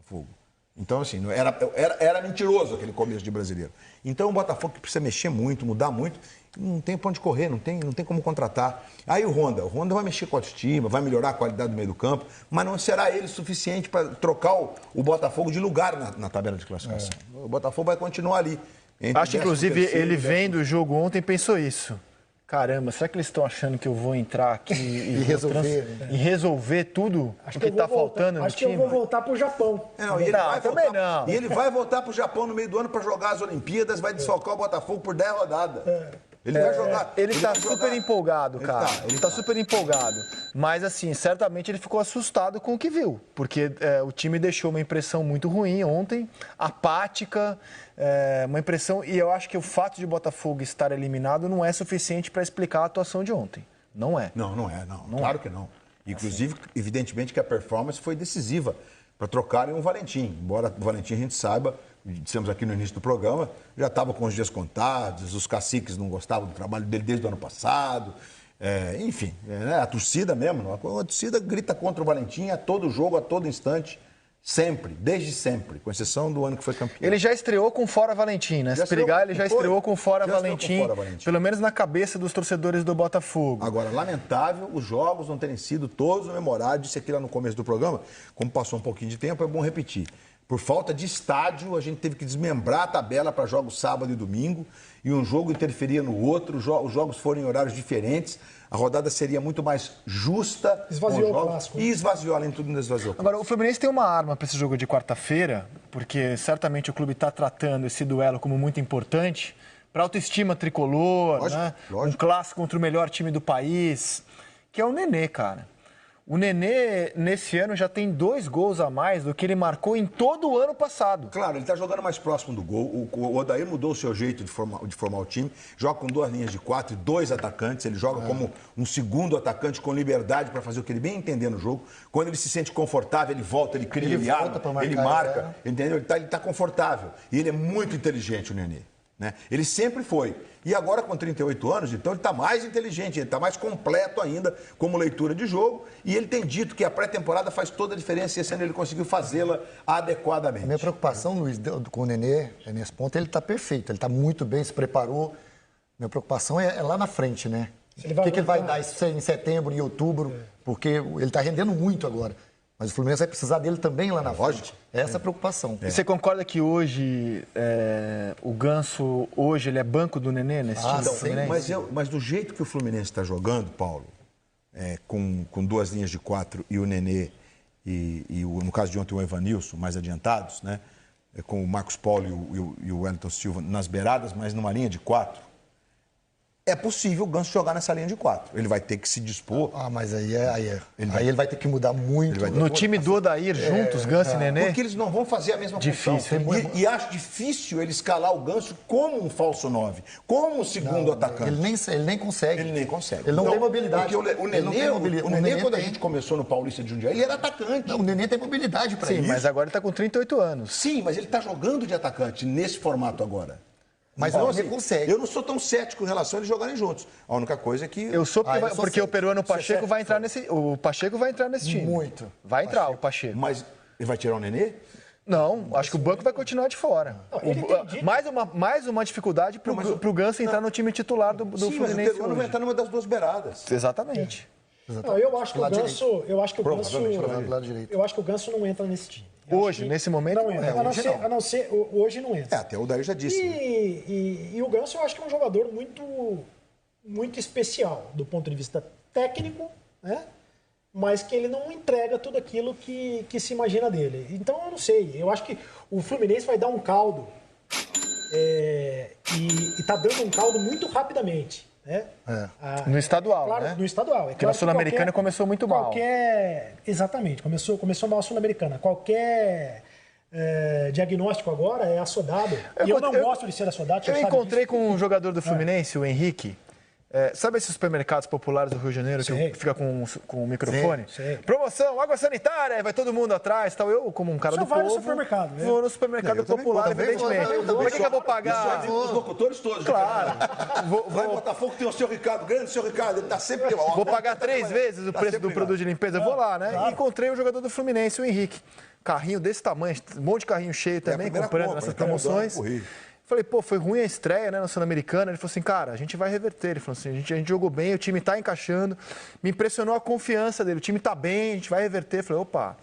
Botafogo. Então, assim, era mentiroso aquele começo de Brasileiro. Então, o Botafogo que precisa mexer muito, mudar muito, não tem pra onde correr, não tem como contratar. Aí o Honda vai mexer com a autoestima, vai melhorar a qualidade do meio do campo, mas não será ele suficiente para trocar o Botafogo de lugar na tabela de classificação. O Botafogo vai continuar ali. Acho que, inclusive, ele vendo o jogo ontem pensou isso. Caramba, será que eles estão achando que eu vou entrar aqui e resolver tudo o que está faltando no time? Acho que eu vou voltar para o Japão. E ele vai voltar para o Japão no meio do ano para jogar as Olimpíadas, vai desfalcar o Botafogo por 10 rodadas. Ele vai jogar. Ele está super empolgado, cara. Ele está super empolgado. Mas, assim, certamente ele ficou assustado com o que viu. Porque o time deixou uma impressão muito ruim ontem, apática, uma impressão... E eu acho que o fato de o Botafogo estar eliminado não é suficiente para explicar a atuação de ontem. Não é. Não é. Claro que não. Inclusive, evidentemente que a performance foi decisiva para trocarem o Valentim. Embora o Valentim, a gente saiba... Dissemos aqui no início do programa, já estava com os dias contados, os caciques não gostavam do trabalho dele desde o ano passado. Enfim, a torcida mesmo, a torcida grita contra o Valentim a todo jogo, a todo instante, sempre, desde sempre, com exceção do ano que foi campeão. Ele já estreou com fora Valentim, né? Se perigar, ele já estreou com fora Valentim, pelo menos na cabeça dos torcedores do Botafogo. Agora, lamentável os jogos não terem sido todos memoráveis, disse aqui lá no começo do programa, como passou um pouquinho de tempo, é bom repetir. Por falta de estádio, a gente teve que desmembrar a tabela para jogos sábado e domingo, e um jogo interferia no outro, os jogos foram em horários diferentes, a rodada seria muito mais justa. Esvaziou o clássico. E esvaziou, além de tudo, esvaziou. Agora, o Fluminense tem uma arma para esse jogo de quarta-feira, porque certamente o clube está tratando esse duelo como muito importante, para autoestima tricolor, lógico. Um clássico contra o melhor time do país, que é o Nenê, cara. O Nenê, nesse ano, já tem 2 gols a mais do que ele marcou em todo o ano passado. Claro, ele está jogando mais próximo do gol. O Odair mudou o seu jeito de formar o time. Joga com 2 linhas de 4 e 2 atacantes. Ele joga como um segundo atacante com liberdade para fazer o que ele bem entender no jogo. Quando ele se sente confortável, ele volta, ele cria, ele marca. Entendeu? Ele tá confortável. E ele é muito inteligente, o Nenê. Né? Ele sempre foi. E agora, com 38 anos, então ele está mais inteligente, ele está mais completo ainda como leitura de jogo. E ele tem dito que a pré-temporada faz toda a diferença e esse ano ele conseguiu fazê-la adequadamente. A minha preocupação, Luiz, com o Nenê, nesse ponto, ele está perfeito, ele está muito bem, se preparou. Minha preocupação é lá na frente, né? O que ele vai dar em setembro, em outubro? Porque ele está rendendo muito agora. Mas o Fluminense vai precisar dele também lá na frente. Essa é a preocupação. E você concorda que hoje o Ganso, ele é banco do Nenê nesse time do Fluminense? Mas do jeito que o Fluminense está jogando, Paulo, com 2 linhas de 4 e o Nenê no caso de ontem o Evanilson, mais adiantados, né? Com o Marcos Paulo e o Wellington Silva nas beiradas, mas numa linha de 4, é possível o Ganso jogar nessa linha de 4. Ele vai ter que se dispor. Mas aí ele vai ter que mudar muito. No time do Odair, juntos, Ganso e Nenê? Porque eles não vão fazer a mesma função. E acho difícil ele escalar o Ganso como um falso 9, como um segundo atacante. Ele nem consegue. Ele nem consegue. Ele não tem mobilidade. Porque o Nenê, quando a gente começou no Paulista de Jundiaí, ele era atacante. Não, o Nenê tem mobilidade para isso. Sim, mas agora ele está com 38 anos. Sim, mas ele está jogando de atacante nesse formato agora. Mas então, ele consegue. Eu não sou tão cético em relação a eles jogarem juntos. A única coisa é que... Eu sou porque o peruano Pacheco vai entrar nesse... O Pacheco vai entrar nesse time. Muito. Vai entrar o Pacheco. Mas ele vai tirar o Nenê? Não, acho que o banco vai continuar de fora. Mais uma dificuldade para o Ganso entrar no time titular do Fluminense. Mas o peruano vai entrar numa das 2 beiradas. Exatamente. Não, eu acho que o Ganso não entra nesse time. Hoje, nesse momento, não entra. A não ser hoje não entra. Até o Dario já disse. E o Ganso eu acho que é um jogador muito especial do ponto de vista técnico, né? Mas que ele não entrega tudo aquilo que se imagina dele. Então eu não sei. Eu acho que o Fluminense vai dar um caldo e está dando um caldo muito rapidamente. No estadual, claro, né? No estadual. Porque na Sul-Americana começou muito mal. Exatamente, começou mal a Sul-Americana. Qualquer diagnóstico agora é assodado. Eu não gosto de ser assodado. Eu encontrei com um jogador do Fluminense, o Henrique. Sabe esses supermercados populares do Rio de Janeiro que fica com o microfone? Sei. Promoção, água sanitária, vai todo mundo atrás, tal. Eu, como um cara do povo, vou no supermercado popular, evidentemente. Por que eu vou pagar? Os locutores todos. Claro. Vai Botafogo, tem o seu Ricardo, grande seu Ricardo, ele tá sempre... Vou pagar 3 vezes o preço do produto de limpeza, eu vou lá, né? E encontrei o jogador do Fluminense, o Henrique. carrinho desse tamanho, um monte de carrinho cheio também, comprando nessas promoções. Falei, pô, foi ruim a estreia, né, na Sul-Americana. Ele falou assim, cara, a gente vai reverter. Ele falou assim, a gente jogou bem, o time tá encaixando. Me impressionou a confiança dele, o time tá bem, a gente vai reverter. Falei, opa,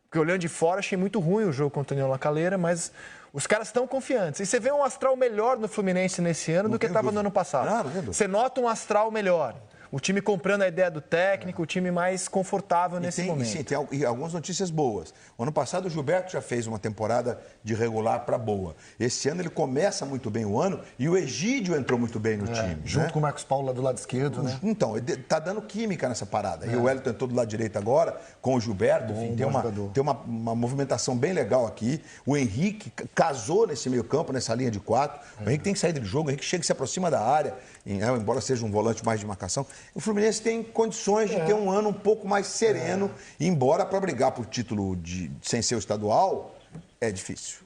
porque olhando de fora, achei muito ruim o jogo contra o União La Calera, mas os caras estão confiantes. E você vê um astral melhor no Fluminense nesse ano do que estava no ano passado. Você nota um astral melhor. O time comprando a ideia do técnico, o time mais confortável nesse momento. Sim, tem algumas notícias boas. O ano passado o Gilberto já fez uma temporada de regular para boa. Esse ano ele começa muito bem o ano e o Egídio entrou muito bem no time. Junto com o Marcos Paulo lá do lado esquerdo, né? Então, ele tá dando química nessa parada. E o Wellington entrou do lado direito agora, com o Gilberto. Enfim, tem uma movimentação bem legal aqui. O Henrique casou nesse meio campo, nessa linha de 4. O Henrique tem que sair do jogo, o Henrique chega e se aproxima da área, embora seja um volante mais de marcação. O Fluminense tem condições de ter um ano um pouco mais sereno, embora para brigar por título sem ser o estadual, é difícil.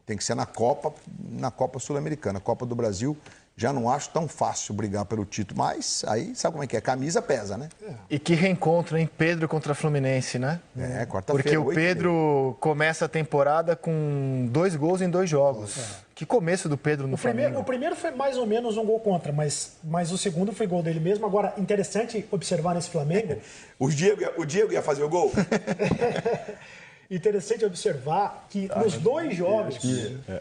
Tem que ser na Copa Sul-Americana. A Copa do Brasil, já não acho tão fácil brigar pelo título, mas aí sabe como é que é? Camisa pesa, né? E que reencontro, hein? Pedro contra Fluminense, né? Quarta-feira. Porque o Pedro começa a temporada com 2 gols em 2 jogos. Que começo do Pedro no Flamengo. O primeiro foi mais ou menos um gol contra, mas o segundo foi gol dele mesmo. Agora, interessante observar nesse Flamengo... O Diego ia fazer o gol? Interessante observar que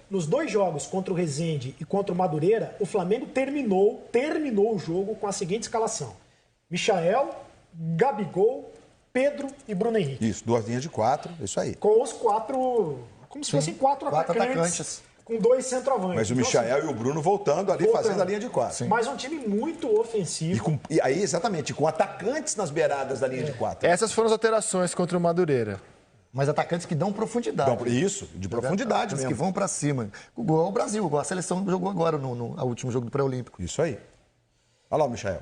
nos dois jogos contra o Resende e contra o Madureira, o Flamengo terminou o jogo com a seguinte escalação: Michael, Gabigol, Pedro e Bruno Henrique. Isso, 2 linhas de 4, isso aí. Com os 4, como se fossem 4 atacantes. Com 2 centroavantes. Mas o Michael e o Bruno voltando ali, fazendo a linha de 4. Sim. Mas um time muito ofensivo. E aí, exatamente, com atacantes nas beiradas da linha de 4. Essas foram as alterações contra o Madureira. Mas atacantes que dão profundidade. Isso, de profundidade mesmo. Que vão para cima. Igual o Brasil, igual a seleção jogou agora no último jogo do pré-olímpico. Isso aí. Olha lá o Michael.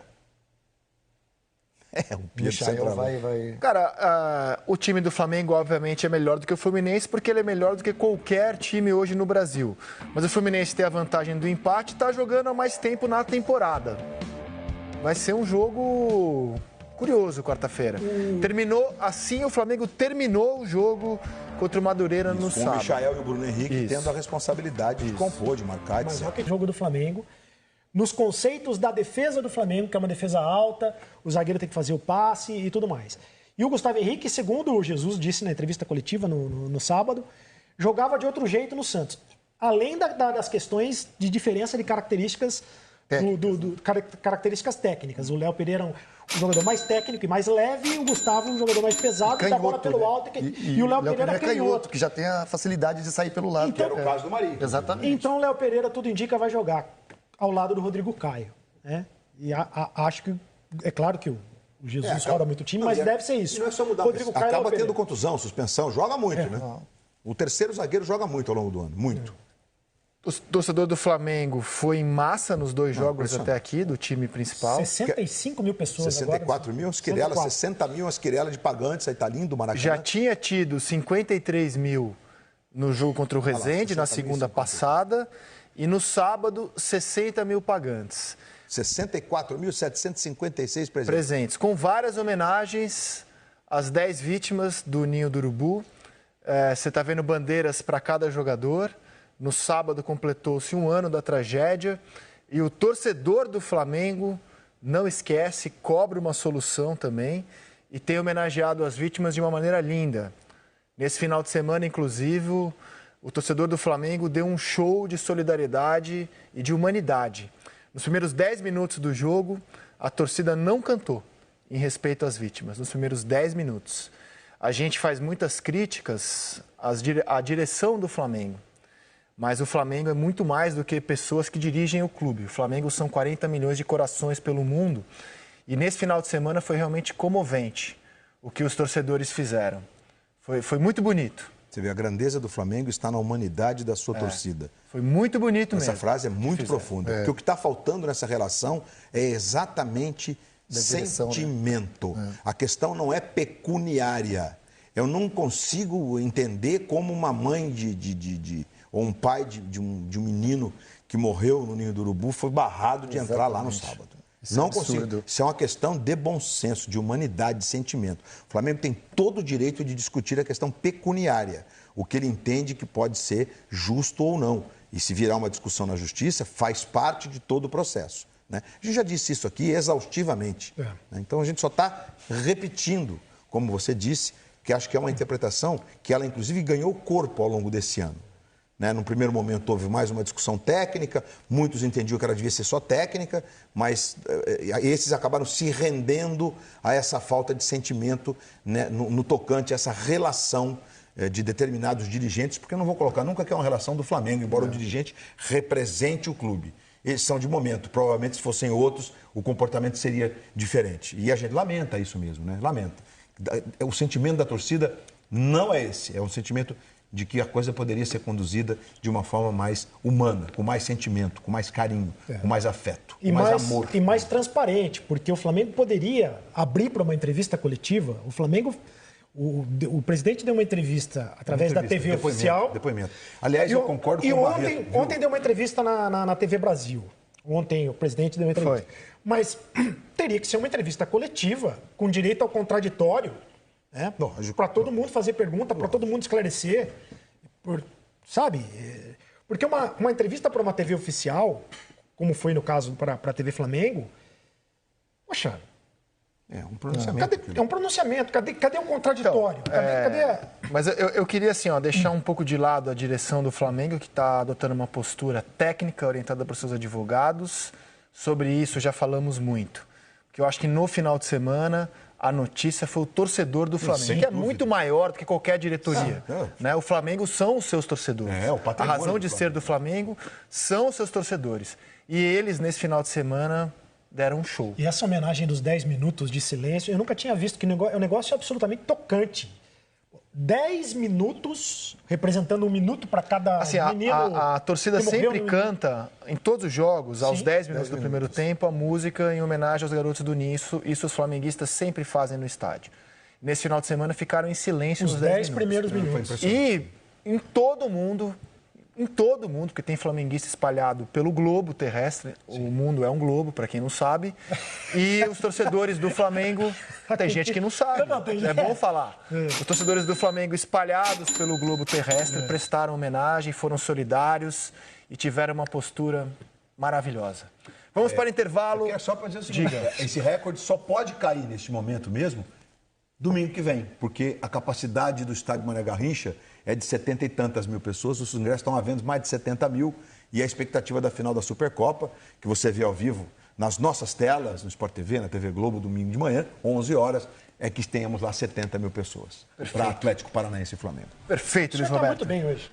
O Michael vai... Cara, o time do Flamengo, obviamente, é melhor do que o Fluminense, porque ele é melhor do que qualquer time hoje no Brasil. Mas o Fluminense tem a vantagem do empate e está jogando há mais tempo na temporada. Vai ser um jogo curioso quarta-feira. Terminou assim, o Flamengo terminou o jogo contra o Madureira no sábado. Com o Michael e o Bruno Henrique tendo a responsabilidade de compor, de marcar, etc. Mas olha que jogo do Flamengo. Nos conceitos da defesa do Flamengo, que é uma defesa alta, o zagueiro tem que fazer o passe e tudo mais. E o Gustavo Henrique, segundo o Jesus disse na entrevista coletiva no sábado, jogava de outro jeito no Santos. Além das questões de diferença de características, características técnicas. O Léo Pereira é um jogador mais técnico e mais leve, e o Gustavo um jogador mais pesado, que dá bola pelo alto. E o Léo Pereira é canhoto. Que já tem a facilidade de sair pelo lado. Então, que era o caso do Marinho. Exatamente. Então o Léo Pereira, tudo indica, vai jogar ao lado do Rodrigo Caio, né? E acho que, é claro que o Jesus roda muito o time, mas deve ser isso. E não é só mudar, Rodrigo Caio acaba tendo contusão, suspensão, joga muito, né? O terceiro zagueiro joga muito ao longo do ano, muito. O torcedor do Flamengo foi em massa nos 2 jogos até aqui, do time principal. 65 mil pessoas 64 agora. mil, Asquirela, 60 mil Asquirela de pagantes, aí tá lindo o Maracanã. Já tinha tido 53 mil no jogo contra o Resende, na segunda passada. E no sábado, 60 mil pagantes. 64.756 presentes. Com várias homenagens às 10 vítimas do Ninho do Urubu. Você está vendo bandeiras para cada jogador. No sábado completou-se 1 ano da tragédia. E o torcedor do Flamengo não esquece, cobra uma solução também. E tem homenageado as vítimas de uma maneira linda. Nesse final de semana, inclusive, o torcedor do Flamengo deu um show de solidariedade e de humanidade. Nos primeiros 10 minutos do jogo, a torcida não cantou em respeito às vítimas. Nos primeiros 10 minutos. A gente faz muitas críticas à direção do Flamengo. Mas o Flamengo é muito mais do que pessoas que dirigem o clube. O Flamengo são 40 milhões de corações pelo mundo. E nesse final de semana foi realmente comovente o que os torcedores fizeram. Foi muito bonito. Você vê, a grandeza do Flamengo está na humanidade da sua torcida. Foi muito bonito mesmo. Essa frase é muito profunda. Porque o que está faltando nessa relação é exatamente sentimento. Né? A questão não é pecuniária. Eu não consigo entender como uma mãe ou um pai de um menino que morreu no Ninho do Urubu foi barrado de entrar lá no sábado. Não consigo. Isso é uma questão de bom senso, de humanidade, de sentimento. O Flamengo tem todo o direito de discutir a questão pecuniária, o que ele entende que pode ser justo ou não. E se virar uma discussão na justiça, faz parte de todo o processo. Né? A gente já disse isso aqui exaustivamente. Né? Então a gente só está repetindo, como você disse, que acho que é uma interpretação que ela, inclusive, ganhou corpo ao longo desse ano. Né? No primeiro momento houve mais uma discussão técnica, muitos entendiam que ela devia ser só técnica, mas esses acabaram se rendendo a essa falta de sentimento, né, no tocante a essa relação de determinados dirigentes, porque eu não vou colocar nunca que é uma relação do Flamengo, embora o dirigente represente o clube. Eles são de momento, provavelmente se fossem outros, o comportamento seria diferente. E a gente lamenta isso mesmo, né? Lamenta. O sentimento da torcida não é esse, é um sentimento de que a coisa poderia ser conduzida de uma forma mais humana, com mais sentimento, com mais carinho, com mais afeto, com mais amor. E mais transparente, porque o Flamengo poderia abrir para uma entrevista coletiva. O Flamengo, o presidente deu uma entrevista através da TV oficial. Depoimento. Aliás, eu concordo com o Barreto. Ontem deu uma entrevista na TV Brasil. Ontem o presidente deu uma entrevista. Mas teria que ser uma entrevista coletiva, com direito ao contraditório. Para todo mundo fazer pergunta, para todo mundo esclarecer, sabe? Porque uma entrevista para uma TV oficial, como foi no caso para a TV Flamengo, poxa, é um pronunciamento. É um pronunciamento, cadê o contraditório? Cadê? Mas eu queria assim, deixar um pouco de lado a direção do Flamengo, que está adotando uma postura técnica orientada para os seus advogados. Sobre isso já falamos muito. Porque eu acho que no final de semana a notícia foi o torcedor do Flamengo, que é muito maior do que qualquer diretoria. Né? O Flamengo são os seus torcedores. A razão de ser do Flamengo são os seus torcedores. E eles, nesse final de semana, deram um show. E essa homenagem dos 10 minutos de silêncio, eu nunca tinha visto, que é um negócio absolutamente tocante. 10 minutos, representando um minuto para cada menino. A torcida sempre canta, em todos os jogos, aos 10 minutos do primeiro tempo, a música em homenagem aos garotos do Nisso. Isso os flamenguistas sempre fazem no estádio. Nesse final de semana ficaram em silêncio os 10 primeiros minutos. E em todo mundo, porque tem flamenguista espalhado pelo globo terrestre, o mundo é um globo, para quem não sabe, e os torcedores do Flamengo, tem gente que não sabe, é bom falar. Os torcedores do Flamengo espalhados pelo globo terrestre prestaram homenagem, foram solidários e tiveram uma postura maravilhosa. Vamos para o intervalo. Só para dizer o seguinte, esse recorde só pode cair neste momento mesmo domingo que vem, porque a capacidade do estádio Mané Garrincha é de 70 e tantas mil pessoas, os ingressos estão à venda mais de 70 mil, e a expectativa da final da Supercopa, que você vê ao vivo nas nossas telas, no Sport TV, na TV Globo, domingo de manhã, 11 horas, é que tenhamos lá 70 mil pessoas para Atlético Paranaense e Flamengo. Perfeito, Luiz Roberto. Roberto. Muito bem hoje.